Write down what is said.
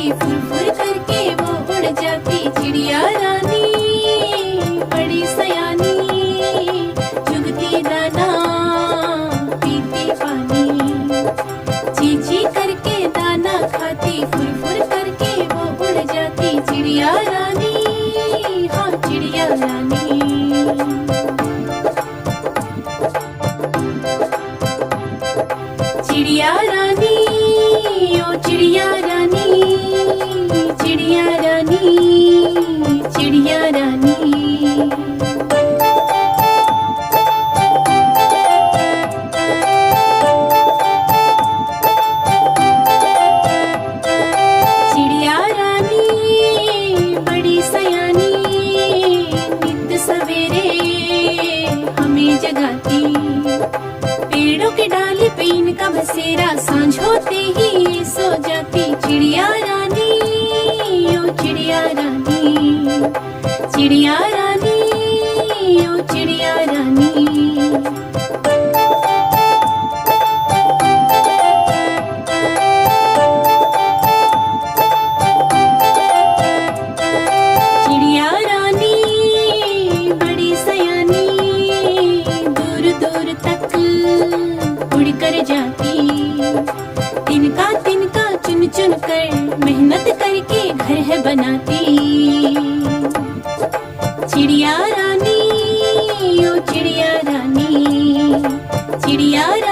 खाती, फुर फुर करके वो उड़ जाती। चिड़िया रानी बड़ी सयानी, चुगती दाना पीती पानी। ची ची करके दाना खाती, फुर फुर करके वो उड़ जाती। चिड़िया रानी, हाँ चिड़िया रानी। चिड़िया रानी, ओ चिड़िया रानी, चिड़िया रानी, चिड़िया रानी। चिड़िया रानी बड़ी सयानी, नित सवेरे हमें जगाती। पेड़ों के डाली पे इनका बसेरा, सांझ होते ही सो जाती। चिड़िया रानी, ओ चिड़िया रानी, चिड़िया रानी, ओ चिड़िया रानी। चिड़िया रानी बड़ी सयानी, दूर दूर तक उड़ कर जाती। तिनका तिनका चुन चुन कर मेहनत करके घर है बनाती। चिड़िया रानी, ओ चिड़िया रानी, चिड़िया रानी।